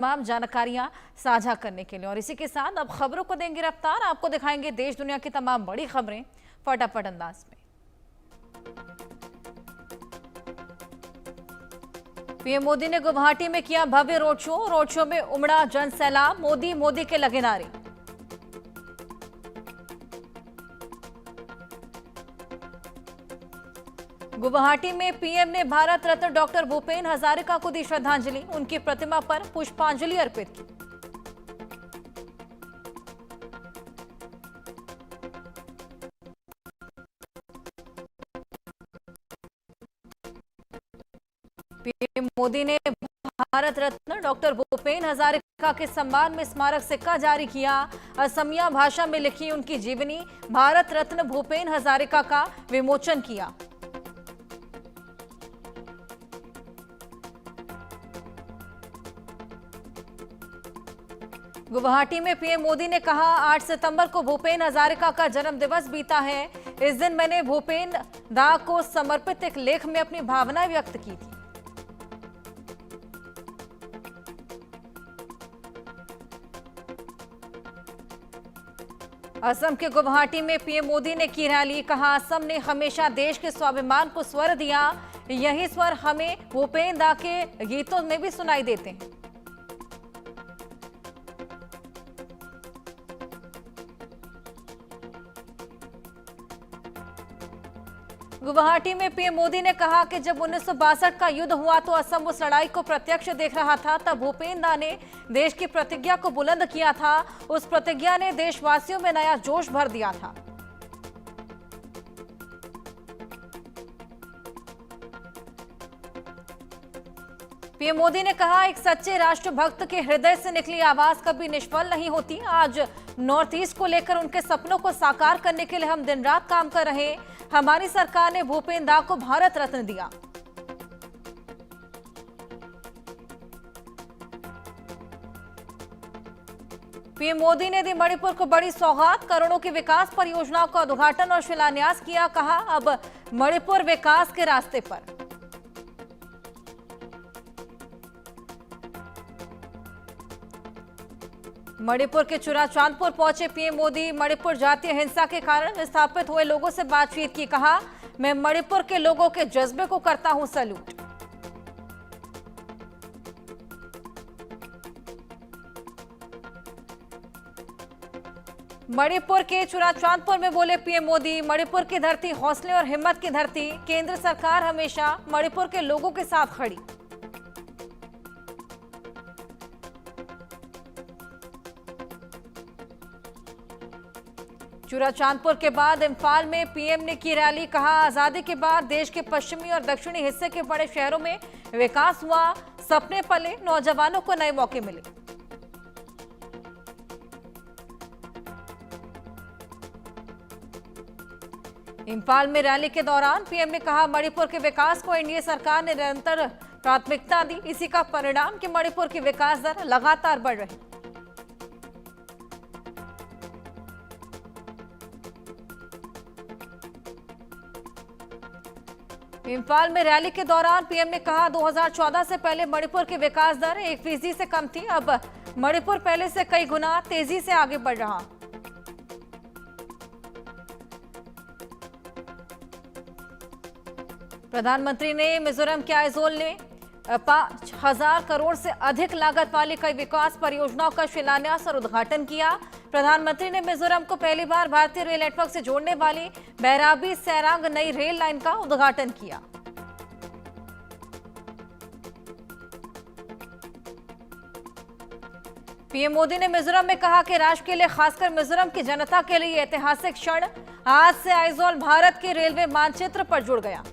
तमाम जानकारियां साझा करने के लिए। और इसी के साथ अब खबरों को देंगे रफ्तार, आपको दिखाएंगे देश दुनिया की तमाम बड़ी खबरें फटाफट अंदाज में। पीएम मोदी ने गुवाहाटी में किया भव्य रोड शो में उमड़ा जन सैलाब, मोदी मोदी के लगे नारे। गुवाहाटी में पीएम ने भारत रत्न डॉक्टर भूपेन हजारिका को दी श्रद्धांजलि, उनकी प्रतिमा पर पुष्पांजलि अर्पित की। पीएम मोदी ने भारत रत्न डॉक्टर भूपेन हजारिका के सम्मान में स्मारक सिक्का जारी किया। असमिया भाषा में लिखी उनकी जीवनी भारत रत्न भूपेन हजारिका का विमोचन किया। गुवाहाटी में पीएम मोदी ने कहा, 8 सितंबर को भूपेन हजारिका का जन्म दिवस बीता है। इस दिन मैंने भूपेन दा को समर्पित एक लेख में अपनी भावनाएं व्यक्त की थी। असम के गुवाहाटी में पीएम मोदी ने की रैली, कहा असम ने हमेशा देश के स्वाभिमान को स्वर दिया, यही स्वर हमें भूपेन दा के गीतों में भी सुनाई देते हैं। गुवाहाटी में पीएम मोदी ने कहा कि जब 1962 का युद्ध हुआ तो असम उस लड़ाई को प्रत्यक्ष देख रहा था। तब भूपेन दा ने देश की प्रतिज्ञा को बुलंद किया था। उस प्रतिज्ञा ने देशवासियों में नया जोश भर दिया था। पीएम मोदी ने कहा, एक सच्चे राष्ट्रभक्त के हृदय से निकली आवाज कभी निष्फल नहीं होती। आज नॉर्थ ईस्ट को लेकर उनके सपनों को साकार करने के लिए हम दिन रात काम कर रहे। हमारी सरकार ने भूपेन दा को भारत रत्न दिया। पीएम मोदी ने दी मणिपुर को बड़ी सौगात, करोड़ों की विकास परियोजनाओं का उद्घाटन और शिलान्यास किया। कहा, अब मणिपुर विकास के रास्ते पर। मणिपुर के चुराचांदपुर पहुंचे पीएम मोदी, मणिपुर जातीय हिंसा के कारण विस्थापित हुए लोगों से बातचीत की। कहा, मैं मणिपुर के लोगों के जज्बे को करता हूं सैल्यूट। मणिपुर के चुराचांदपुर में बोले पीएम मोदी, मणिपुर की धरती हौसले और हिम्मत की धरती, केंद्र सरकार हमेशा मणिपुर के लोगों के साथ खड़ी। चुराचांदपुर के बाद इम्फाल में पीएम ने की रैली, कहा आजादी के बाद देश के पश्चिमी और दक्षिणी हिस्से के बड़े शहरों में विकास हुआ, सपने पले, नौजवानों को नए मौके मिले। इम्फाल में रैली के दौरान पीएम ने कहा, मणिपुर के विकास को एनडीए सरकार ने निरंतर प्राथमिकता दी। इसी का परिणाम कि मणिपुर की विकास दर लगातार बढ़ रही। इम्फाल में रैली के दौरान पीएम ने कहा, 2014 से पहले मणिपुर की विकास दर 1% से कम थी। अब मणिपुर पहले से कई गुना तेजी से आगे बढ़ रहा। प्रधानमंत्री ने मिजोरम के आइजोल में 5000 करोड़ से अधिक लागत वाली कई विकास परियोजनाओं का शिलान्यास और उद्घाटन किया। प्रधानमंत्री ने मिजोरम को पहली बार भारतीय रेल नेटवर्क से जोड़ने वाली बैराबी सैरांग नई रेल लाइन का उद्घाटन किया। पीएम मोदी ने मिजोरम में कहा कि राष्ट्र के लिए, खासकर मिजोरम की जनता के लिए ऐतिहासिक क्षण, आज से आइजोल भारत के रेलवे मानचित्र पर जुड़ गया।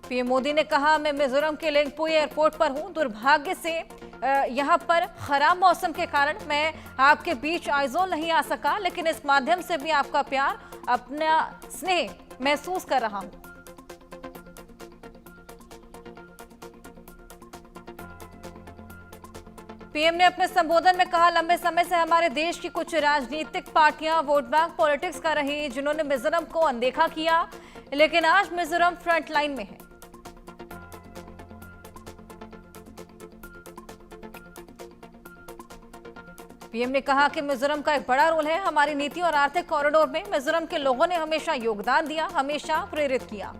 पीएम मोदी ने कहा, मैं मिजोरम के लिंगपुई एयरपोर्ट पर हूं। दुर्भाग्य से यहां पर खराब मौसम के कारण मैं आपके बीच आइजोल नहीं आ सका, लेकिन इस माध्यम से भी आपका प्यार, अपना स्नेह महसूस कर रहा हूं। पीएम ने अपने संबोधन में कहा, लंबे समय से हमारे देश की कुछ राजनीतिक पार्टियां वोट बैंक पॉलिटिक्स कर रही, जिन्होंने मिजोरम को अनदेखा किया। लेकिन आज मिजोरम फ्रंट लाइन में है। पीएम ने कहा कि मिजोरम का एक बड़ा रोल है हमारी नीति और आर्थिक कॉरिडोर में। मिजोरम के लोगों ने हमेशा योगदान दिया, हमेशा प्रेरित किया।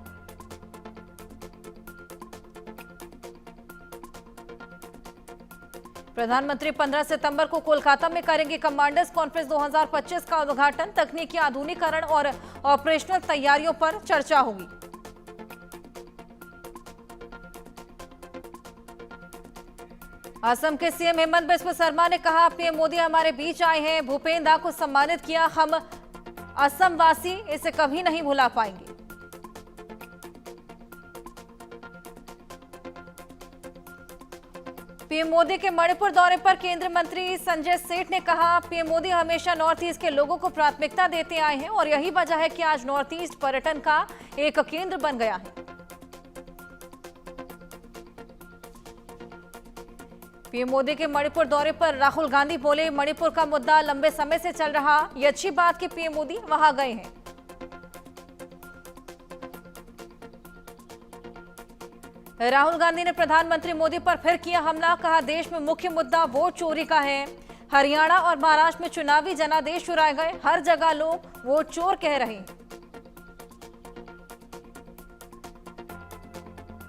प्रधानमंत्री 15 सितंबर को कोलकाता में करेंगे कमांडर्स कॉन्फ्रेंस 2025 का उद्घाटन। तकनीकी आधुनिकीकरण और ऑपरेशनल तैयारियों पर चर्चा होगी। असम के सीएम हेमंत बिस्वा शर्मा ने कहा पीएम मोदी हमारे बीच आए हैं, भूपेंद्र दा को सम्मानित किया, हम असम वासी इसे कभी नहीं भुला पाएंगे। पीएम मोदी के मणिपुर दौरे पर केंद्रीय मंत्री संजय सेठ ने कहा पीएम मोदी हमेशा नॉर्थ ईस्ट के लोगों को प्राथमिकता देते आए हैं और यही वजह है कि आज नॉर्थ ईस्ट पर्यटन का एक केंद्र बन गया है। पीएम मोदी के मणिपुर दौरे पर राहुल गांधी बोले मणिपुर का मुद्दा लंबे समय से चल रहा, ये अच्छी बात कि पीएम मोदी वहां गए हैं। राहुल गांधी ने प्रधानमंत्री मोदी पर फिर किया हमला, कहा देश में मुख्य मुद्दा वोट चोरी का है। हरियाणा और महाराष्ट्र में चुनावी जनादेश चुराए गए, हर जगह लोग वोट चोर कह रहे हैं।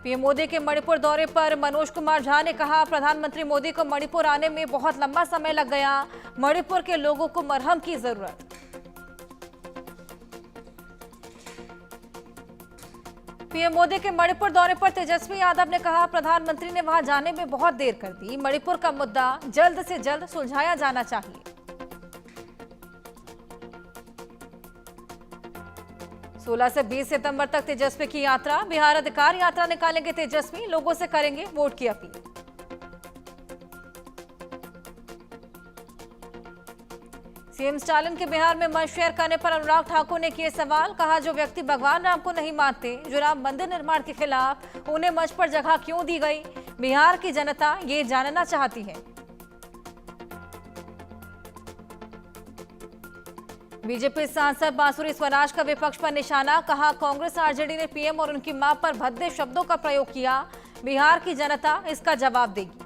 पीएम मोदी के मणिपुर दौरे पर मनोज कुमार झा ने कहा प्रधानमंत्री मोदी को मणिपुर आने में बहुत लंबा समय लग गया, मणिपुर के लोगों को मरहम की जरूरत। पीएम मोदी के मणिपुर दौरे पर तेजस्वी यादव ने कहा प्रधानमंत्री ने वहां जाने में बहुत देर कर दी, मणिपुर का मुद्दा जल्द से जल्द सुलझाया जाना चाहिए। 16 से 20 सितंबर तक तेजस्वी की यात्रा, बिहार अधिकार यात्रा निकालेंगे तेजस्वी, लोगों से करेंगे वोट की अपील। सीएम स्टालिन के बिहार में मंच शेयर करने पर अनुराग ठाकुर ने किए सवाल, कहा जो व्यक्ति भगवान राम को नहीं मानते, जो राम मंदिर निर्माण के खिलाफ, उन्हें मंच पर जगह क्यों दी गई? बिहार की जनता ये जानना चाहती है। बीजेपी सांसद बांसुरी स्वराज का विपक्ष पर निशाना, कहा कांग्रेस आरजेडी ने पीएम और उनकी मां पर भद्दे शब्दों का प्रयोग किया, बिहार की जनता इसका जवाब देगी।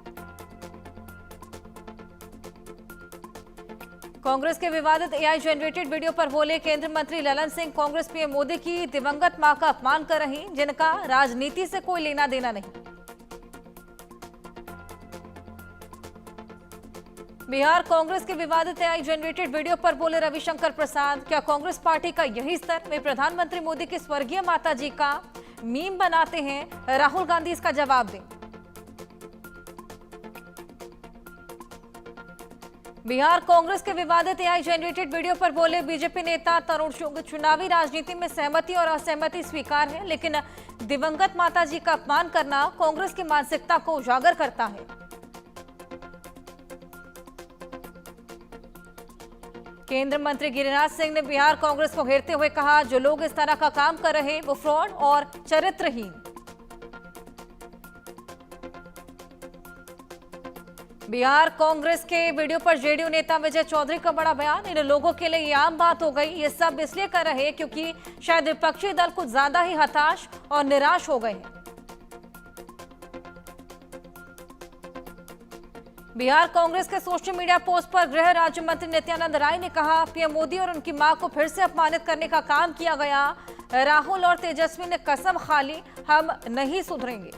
कांग्रेस के विवादित एआई जनरेटेड वीडियो पर बोले केंद्रीय मंत्री ललन सिंह, कांग्रेस पीएम मोदी की दिवंगत मां का अपमान कर रही, जिनका राजनीति से कोई लेना देना नहीं। बिहार कांग्रेस के विवादित एआई जनरेटेड वीडियो पर बोले रविशंकर प्रसाद, क्या कांग्रेस पार्टी का यही स्तर वे प्रधानमंत्री मोदी की स्वर्गीय माता जी का मीम बनाते हैं? राहुल गांधी इसका जवाब दें। बिहार कांग्रेस के विवादित एआई जनरेटेड वीडियो पर बोले बीजेपी नेता तरुण चुग, चुनावी राजनीति में सहमति और असहमति स्वीकार है, लेकिन दिवंगत माता जी का अपमान करना कांग्रेस की मानसिकता को उजागर करता है। केंद्रीय मंत्री गिरिराज सिंह ने बिहार कांग्रेस को घेरते हुए कहा जो लोग इस तरह का काम कर रहे हैं वो फ्रॉड और चरित्रहीन। बिहार कांग्रेस के वीडियो पर जेडीयू नेता विजय चौधरी का बड़ा बयान, इन लोगों के लिए ये आम बात हो गई, ये सब इसलिए कर रहे हैं क्योंकि शायद विपक्षी दल कुछ ज्यादा ही हताश और निराश हो गए हैं। बिहार कांग्रेस के सोशल मीडिया पोस्ट पर गृह राज्य मंत्री नित्यानंद राय ने कहा पीएम मोदी और उनकी मां को फिर से अपमानित करने का काम किया गया, राहुल और तेजस्वी ने कसम खा ली हम नहीं सुधरेंगे।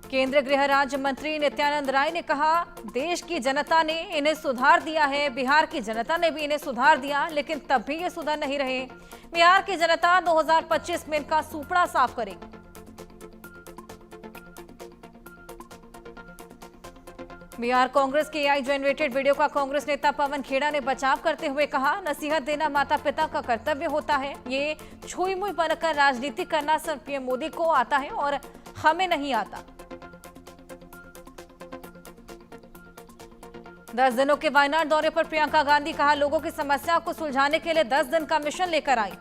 केंद्रीय गृह राज्य मंत्री नित्यानंद राय ने कहा देश की जनता ने इन्हें सुधार दिया है, बिहार की जनता ने भी इन्हें सुधार दिया, लेकिन तब भी ये सुधर नहीं रहे। बिहार की जनता 2025 में इनका सूपड़ा साफ करेगी। बिहार कांग्रेस के एआई जनरेटेड वीडियो का कांग्रेस नेता पवन खेड़ा ने बचाव करते हुए कहा नसीहत देना माता पिता का कर्तव्य होता है, ये छुई मुई बनकर राजनीति करना सिर्फ पीएम मोदी को आता है और हमें नहीं आता। 10 दिनों के वायनाड दौरे पर प्रियंका गांधी, कहा लोगों की समस्या को सुलझाने के लिए 10 दिन का मिशन लेकर आई।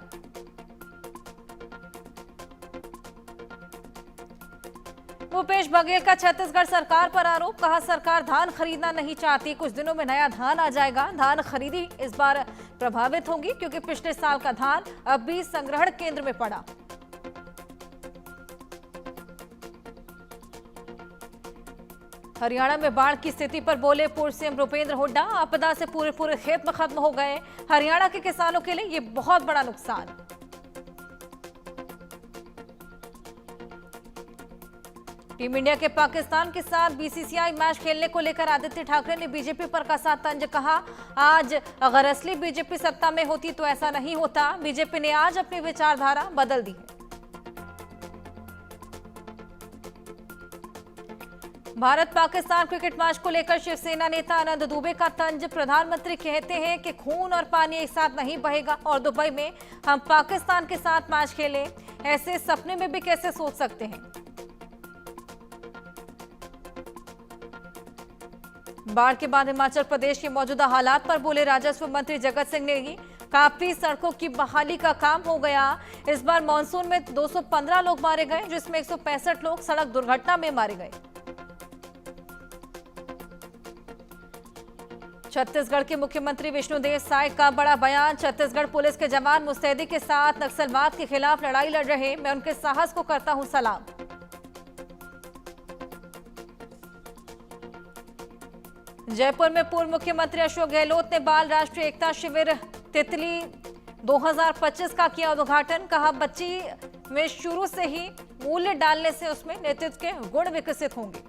भूपेश बघेल का छत्तीसगढ़ सरकार पर आरोप, कहा सरकार धान खरीदना नहीं चाहती, कुछ दिनों में नया धान आ जाएगा, धान खरीदी इस बार प्रभावित होगी क्योंकि पिछले साल का धान अब भी संग्रहण केंद्र में पड़ा। हरियाणा में बाढ़ की स्थिति पर बोले पूर्व सीएम भूपेंद्र हुड्डा, आपदा से पूरे खेत में खत्म हो गए, हरियाणा के किसानों के लिए ये बहुत बड़ा नुकसान। टीम इंडिया के पाकिस्तान के साथ बीसीसीआई मैच खेलने को लेकर आदित्य ठाकरे ने बीजेपी पर कसा तंज, कहा आज अगर असली बीजेपी सत्ता में होती तो ऐसा नहीं होता, बीजेपी ने आज अपनी विचारधारा बदल दी है। भारत पाकिस्तान क्रिकेट मैच को लेकर शिवसेना नेता आनंद दुबे का तंज, प्रधानमंत्री कहते हैं कि खून और पानी एक साथ नहीं बहेगा और दुबई में हम पाकिस्तान के साथ मैच खेलें, ऐसे सपने में भी कैसे सोच सकते हैं। बाढ़ के बाद हिमाचल प्रदेश के मौजूदा हालात पर बोले राजस्व मंत्री जगत सिंह नेगी, काफी सड़कों की बहाली का काम हो गया, इस बार मानसून में 215 लोग मारे गए जिसमें 165 लोग सड़क दुर्घटना में मारे गए। छत्तीसगढ़ के मुख्यमंत्री विष्णुदेव साय का बड़ा बयान, छत्तीसगढ़ पुलिस के जवान मुस्तैदी के साथ नक्सलवाद के खिलाफ लड़ाई लड़ रहे, मैं उनके साहस को करता हूं सलाम। जयपुर में पूर्व मुख्यमंत्री अशोक गहलोत ने बाल राष्ट्रीय एकता शिविर तितली 2025 का किया उद्घाटन, कहा बच्ची में शुरू से ही मूल्य डालने से उसमें नेतृत्व के गुण विकसित होंगे।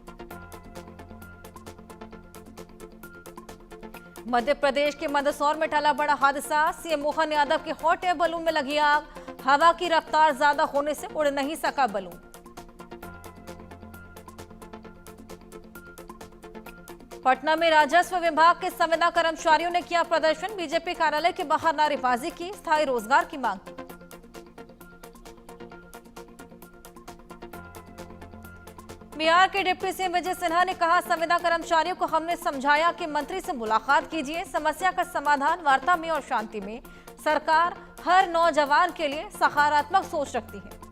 मध्य प्रदेश के मंदसौर में टला बड़ा हादसा, सीएम मोहन यादव के हॉट एयर बलून में लगी आग, हवा की रफ्तार ज्यादा होने से उड़ नहीं सका बलून। पटना में राजस्व विभाग के संविदा कर्मचारियों ने किया प्रदर्शन, बीजेपी कार्यालय के बाहर नारेबाजी की, स्थायी रोजगार की मांग की। बिहार के डिप्टी सीएम विजय सिन्हा ने कहा संविदा कर्मचारियों को हमने समझाया कि मंत्री से मुलाकात कीजिए, समस्या का समाधान वार्ता में और शांति में, सरकार हर नौजवान के लिए सकारात्मक सोच रखती है।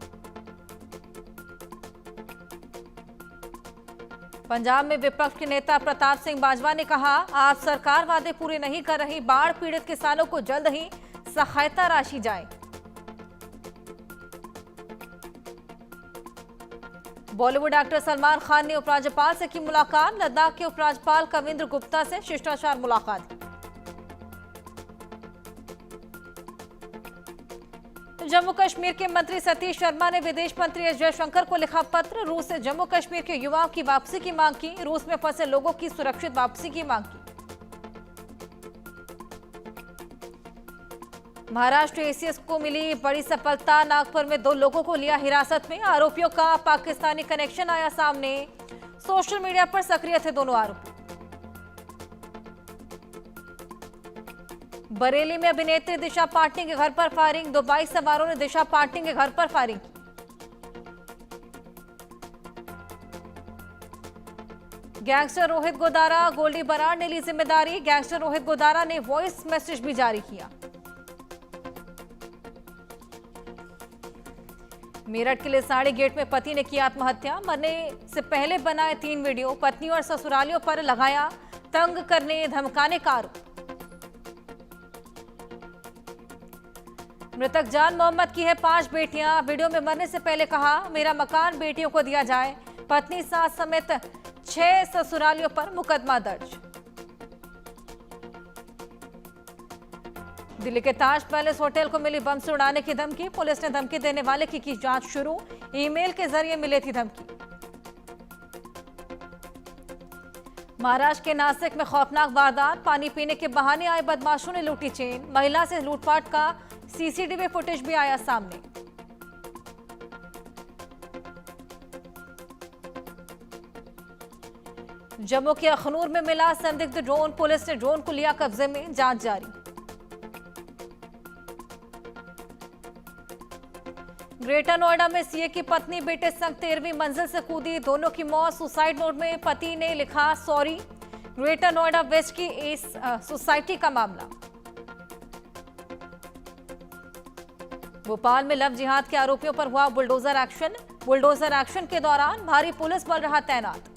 पंजाब में विपक्ष के नेता प्रताप सिंह बाजवा ने कहा आप सरकार वादे पूरे नहीं कर रही, बाढ़ पीड़ित किसानों को जल्द ही सहायता राशि जाए। बॉलीवुड एक्टर सलमान खान ने उपराज्यपाल से की मुलाकात, लद्दाख के उपराज्यपाल कविंद्र गुप्ता से शिष्टाचार मुलाकात। जम्मू कश्मीर के मंत्री सतीश शर्मा ने विदेश मंत्री एस जयशंकर को लिखा पत्र, रूस से जम्मू कश्मीर के युवाओं की वापसी की मांग की, रूस में फंसे लोगों की सुरक्षित वापसी की मांग की। महाराष्ट्र एसीएस को मिली बड़ी सफलता, नागपुर में 2 लोगों को लिया हिरासत में, आरोपियों का पाकिस्तानी कनेक्शन आया सामने, सोशल मीडिया पर सक्रिय थे दोनों आरोपी। बरेली में अभिनेत्री दिशा पाटनी के घर पर फायरिंग, 2 बाइक सवारों ने दिशा पाटनी के घर पर फायरिंग की। गैंगस्टर रोहित गोदारा, गोल्डी बराड़ ने ली जिम्मेदारी, गैंगस्टर रोहित गोदारा ने वॉइस मैसेज भी जारी किया। मेरठ के लिसाड़ी गेट में पति ने की आत्महत्या, मरने से पहले बनाए 3 वीडियो, पत्नी और ससुरालियों पर लगाया तंग करने धमकाने का आरोप। मृतक जान मोहम्मद की है 5 बेटियां, वीडियो में मरने से पहले कहा मेरा मकान बेटियों को दिया जाए, पत्नी सास समेत 6 ससुरालियों पर मुकदमा दर्ज। दिल्ली के ताज पैलेस होटल को मिली बम से उड़ाने की धमकी, पुलिस ने धमकी देने वाले की जांच शुरू, ईमेल के जरिए मिली थी धमकी। महाराष्ट्र के नासिक में खौफनाक वारदात, पानी पीने के बहाने आए बदमाशों ने लूटी चेन, महिला से लूटपाट का सीसीटीवी फुटेज भी आया सामने। जम्मू के अखनूर में मिला संदिग्ध ड्रोन, पुलिस ने ड्रोन को लिया कब्जे में, जांच जारी। ग्रेटर नोएडा में सीए की पत्नी बेटे संग 13वीं मंजिल से कूदी, दोनों की मौत, सुसाइड नोट में पति ने लिखा सॉरी। ग्रेटर नोएडा वेस्ट की इस सोसाइटी का मामला। भोपाल में लव जिहाद के आरोपियों पर हुआ बुलडोजर एक्शन, बुलडोजर एक्शन के दौरान भारी पुलिस बल रहा तैनात।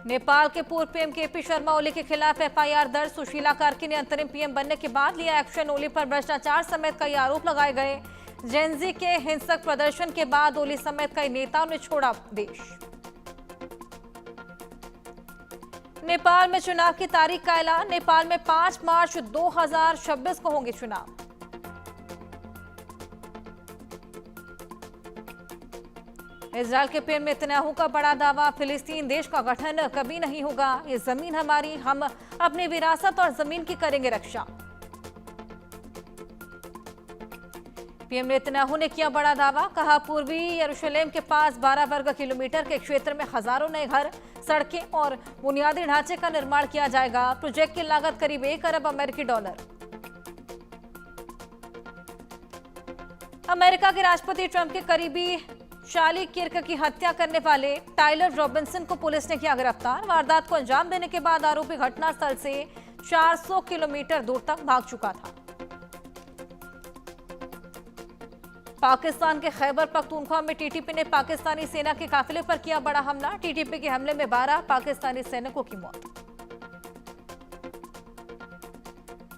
नेपाल के पूर्व पीएम केपी शर्मा ओली के खिलाफ एफआईआर दर्ज। सुशीला कार्की ने अंतरिम पीएम बनने के बाद लिया एक्शन। ओली पर भ्रष्टाचार समेत कई आरोप लगाए गए। जेनजी के हिंसक प्रदर्शन के बाद ओली समेत कई नेताओं ने छोड़ा देश। नेपाल में चुनाव की तारीख का ऐलान। नेपाल में 5 मार्च 2026 को होंगे चुनाव। इजरायल के पीएम नेतन्याहू का बड़ा दावा। फिलिस्तीन देश का गठन कभी नहीं होगा। ये जमीन हमारी, हम अपनी विरासत और जमीन की करेंगे रक्षा। पीएम नेतन्याहू ने किया बड़ा दावा। कहा, पूर्वी यरूशलेम के पास 12 वर्ग किलोमीटर के क्षेत्र में हजारों नए घर, सड़कें और बुनियादी ढांचे का निर्माण किया जाएगा। प्रोजेक्ट की लागत करीब 1 अरब अमेरिकी डॉलर। अमेरिका के राष्ट्रपति ट्रंप के करीबी चार्ली किर्क की हत्या करने वाले टाइलर रॉबिन्सन को पुलिस ने किया गिरफ्तार। वारदात को अंजाम देने के बाद आरोपी घटनास्थल से 400 किलोमीटर दूर तक भाग चुका था। पाकिस्तान के खैबर पख्तूनख्वा में टीटीपी ने पाकिस्तानी सेना के काफिले पर किया बड़ा हमला। टीटीपी के हमले में 12 पाकिस्तानी सैनिकों की मौत।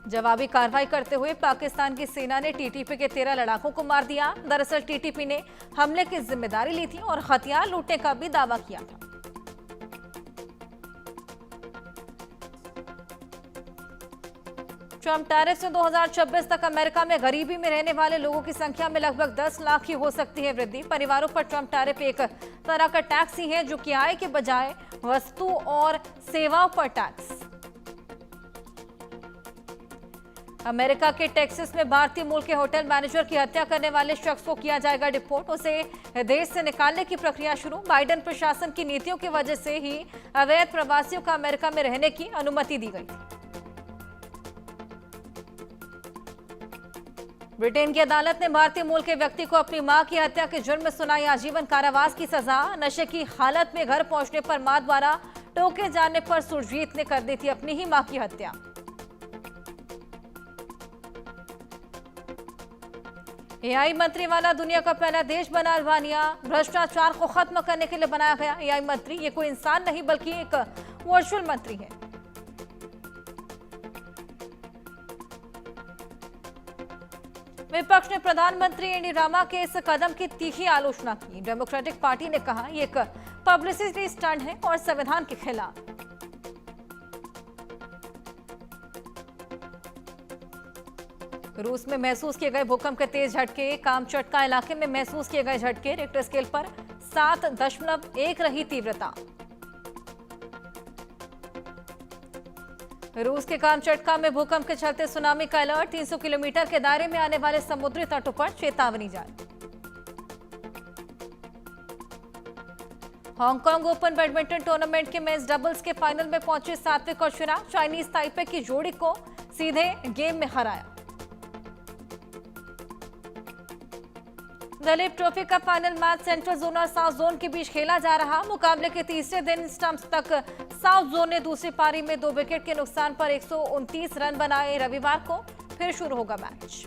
जवाबी कार्रवाई करते हुए पाकिस्तान की सेना ने टीटीपी के 13 लड़ाकों को मार दिया। दरअसल टीटीपी ने हमले की जिम्मेदारी ली थी और हथियार लूटने का भी दावा किया था। ट्रंप टैरिफ से 2026 तक अमेरिका में गरीबी में रहने वाले लोगों की संख्या में लगभग 10 लाख की हो सकती है वृद्धि। परिवारों पर ट्रंप टैरिफ एक तरह का टैक्स ही है, जो कि आय के बजाय वस्तु और सेवाओं पर टैक्स। अमेरिका के टेक्सास में भारतीय मूल के होटल मैनेजर की हत्या करने वाले शख्स को किया जाएगा डिपोर्ट। उसे देश से निकालने की प्रक्रिया शुरू। बाइडेन प्रशासन की नीतियों की वजह से ही अवैध प्रवासियों का अमेरिका में रहने की अनुमति दी गई। ब्रिटेन की अदालत ने भारतीय मूल के व्यक्ति को अपनी मां की हत्या के जुर्म में सुनाई आजीवन कारावास की सजा। नशे की हालत में घर पहुंचने पर मां द्वारा टोके जाने पर सुरजीत ने कर दी थी अपनी ही मां की हत्या। एआई मंत्री वाला दुनिया का पहला देश बना अल्बानिया। भ्रष्टाचार को खत्म करने के लिए बनाया गया एआई मंत्री। ये कोई इंसान नहीं बल्कि एक वर्चुअल मंत्री है। विपक्ष ने प्रधानमंत्री एनडी रामा के इस कदम की तीखी आलोचना की। डेमोक्रेटिक पार्टी ने कहा, यह एक पब्लिसिटी स्टंट है और संविधान के खिलाफ। रूस में महसूस किए गए भूकंप के तेज झटके। कामचटका इलाके में महसूस किए गए झटके। रिक्टर स्केल पर 7.1 रही तीव्रता। रूस के कामचटका में भूकंप के चलते सुनामी का अलर्ट। 300 किलोमीटर के दायरे में आने वाले समुद्री तटों पर चेतावनी जारी। हांगकांग ओपन बैडमिंटन टूर्नामेंट के मेंस डबल्स के फाइनल में पहुंचे सात्विक और चिराग। चाइनीज ताइपे की जोड़ी को सीधे गेम में हराया। दलीप ट्रॉफी का फाइनल मैच सेंट्रल जोन और साउथ जोन के बीच खेला जा रहा। मुकाबले के तीसरे दिन स्टंप्स तक साउथ जोन ने दूसरी पारी में 2 विकेट के नुकसान पर 129 रन बनाए। रविवार को फिर शुरू होगा मैच।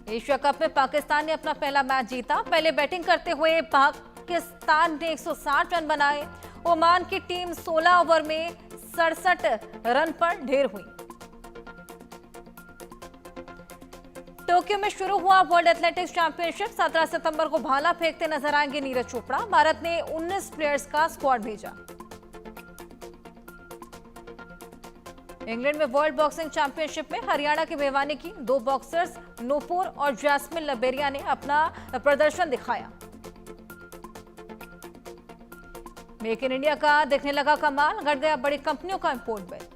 एशिया कप में पाकिस्तान ने अपना पहला मैच जीता। पहले बैटिंग करते हुए पाकिस्तान ने 160 रन बनाए। ओमान की टीम 16 ओवर में 67 रन पर ढेर हुई। टोक्यो में शुरू हुआ वर्ल्ड एथलेटिक्स चैंपियनशिप। 17 सितंबर को भाला फेंकते नजर आएंगे नीरज चोपड़ा। भारत ने 19 प्लेयर्स का स्क्वाड भेजा। इंग्लैंड में वर्ल्ड बॉक्सिंग चैंपियनशिप में हरियाणा की भिवानी की 2 बॉक्सर्स नूपुर और जैस्मिन लबेरिया ने अपना प्रदर्शन दिखाया। मेक इन इंडिया का दिखने लगा कमाल। घट गया बड़ी कंपनियों का इंपोर्ट बिल।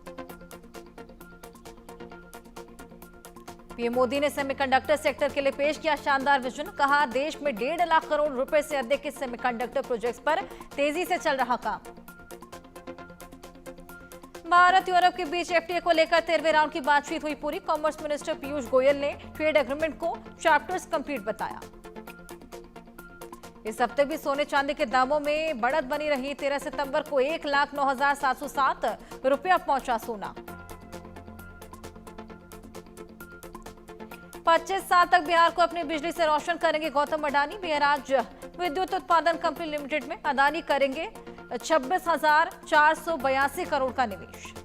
पीएम मोदी ने सेमीकंडक्टर सेक्टर के लिए पेश किया शानदार विजन। कहा, देश में 1.5 लाख करोड़ रुपए से अधिक के सेमीकंडक्टर प्रोजेक्ट्स पर तेजी से चल रहा काम। भारत यूरोप के बीच एफटीए को लेकर 13वें राउंड की बातचीत हुई पूरी। कॉमर्स मिनिस्टर पीयूष गोयल ने ट्रेड एग्रीमेंट को चैप्टर्स कंप्लीट बताया। इस हफ्ते भी सोने चांदी के दामों में बढ़त बनी रही। 13 सितंबर को 1,09,707 रुपया पहुंचा सोना। 25 साल तक बिहार को अपनी बिजली से रोशन करेंगे गौतम अडानी। बिहार राज्य विद्युत उत्पादन कंपनी लिमिटेड में अडानी करेंगे 26,482 करोड़ का निवेश।